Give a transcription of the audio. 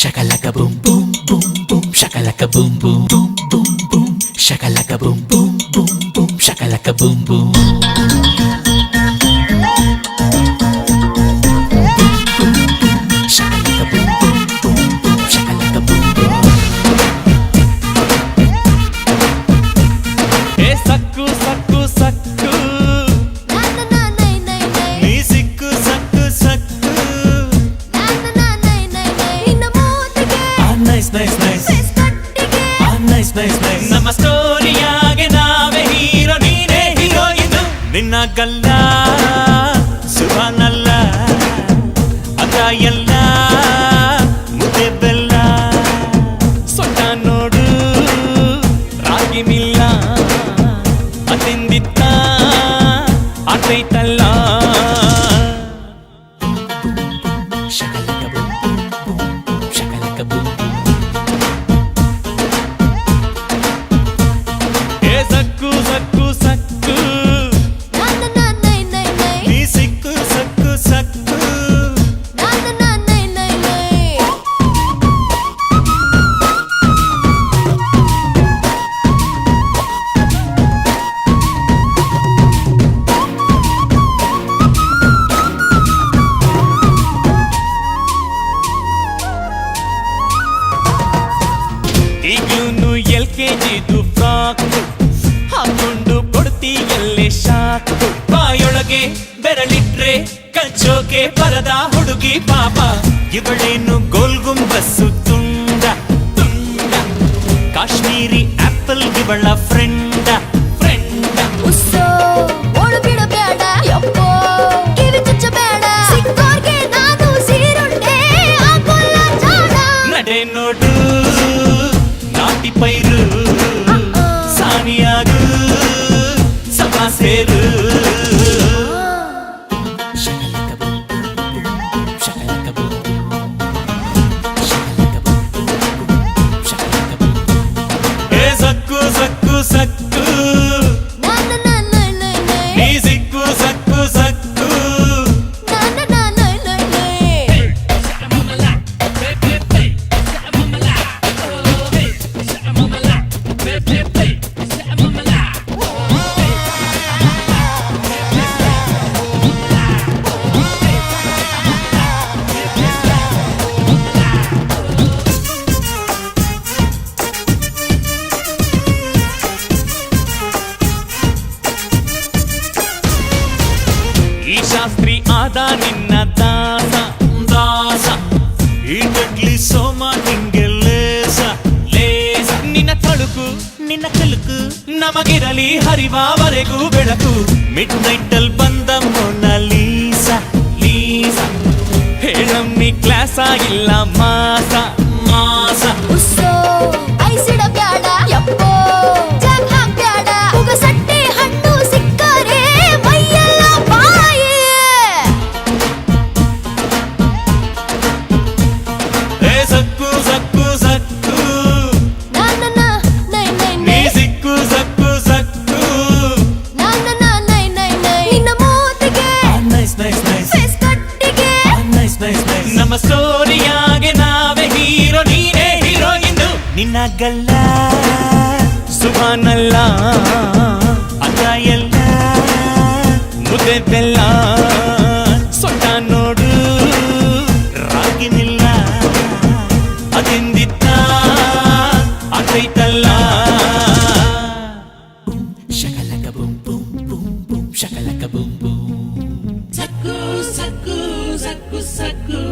Shakalaka boom boom boom boom shakalaka boom boom boom boom boom shakalaka boom boom boom boom shakalaka boom boom shakalaka boom boom boom boom shakalaka boom boom ए सक्कू सक्कू सक्कू नी सिक्कू सक्कू सक्कू nice nice nice nice nice nice ನಮ್ಮ ಸ್ಟೋರಿಯಾಗೆ ನಾವೇ ಹೀರೋ ನೀನೇ ಹೀರೋಯಿನ್ ನಿನ್ನ ಗಲ್ಲ ಸುಭಾನಲ್ಲ ಅದ ಎಲ್ಲ ಮುದ್ದೆ ಬೆಲ್ಲ ಸೊಟ್ಟ ನೋಡು ರಾಗಿ ಮಿಲ್ಲ ಅತಿಂದಿತ್ತ ಆತೈತಲ್ಲ shakalaka boom boom boom boom shakalaka boom boom ए सक्कू सक्कू सक्कू नी सिक्कू सक्कू सक्कू ಈಗ್ಲೂನು LKGದು ಫ್ರಾಕ್ ಹಾಕೊಂಡು ಕೊಡ್ತೀಯಲ್ಲೇ ಶಾಕು ಬಾಯೊಳಗೆ ಬೆರಳಿಟ್ರೆ ಕಚ್ಚೋಕೆ ಬರದ ಹುಡುಗಿ ಪಾಪ ಇವಳೇನು ಗೋಲ್ ಗುಂಬಸ್ಸು ತುಂಡ ತುಂಡ ಕಾಶ್ಮೀರಿ ಆಪಲ್ ಇವಳ ಫ್ರೆಂಡ ಫ್ರೆಂಡ ನಡೆ ನೋಡು ನಾಟಿ ಪೈರು ಸಾನಿಯಾಗು ಸಭಾ ಸೇರು shakalaka boom boom boom boom shakalaka boom boom shakalaka boom boom boom shakalaka boom boom ए सक्कू सक्कू सक्कू नी सिक्कू सक्कू सक्कू ಈ ಶಾಸ್ತ್ರಿ ಆದ ನಿನ್ನ ದಾಸ ದಾಸ ಈಗಡ್ಲಿ ಸೋಮ ನಿಂಗೆ ಲೇಸ ಲೇಸ ನಿನ್ನ ತಳುಕು ನಿನ್ನ ಕಲುಕು ನಮಗಿರಲಿ ಹರಿವಾವರೆಗೂ ಬೆಳಕು ಮಿಡ್ ನೈಟಲ್ ಬಂದ ಮೊನಾಲೀಸ ಲೀಸ ಹೇಳಮ್ಮಿ ಕ್ಲಾಸ ಇಲ್ಲ ಮಾಸ ಮಾಸ ए सक्कू सक्कू सक्कू नी सिक्कू सक्कू सक्कू nice nice nice nice nice nice ನಮ್ಮ ಸ್ಟೋರಿಯಾಗೆ ನಾವೇ ಹೀರೋ ನೀನೇ ಹೀರೋಯಿನ್ ನಿನ್ನ ಗಲ್ಲ ಸುಭಾನಲ್ಲ ಅದ ಎಲ್ಲ ಮುದ್ದೆ ಬೆಲ್ಲ ಸೊಟ್ಟ ನೋಡು ರಾಗಿ ಮಿಲ್ಲ ಅತಿಂದಿತ್ತ ಆತೈತಲ್ಲ shakalaka boom boom boom boom shakalaka boom boom Saku, saku, saku, saku.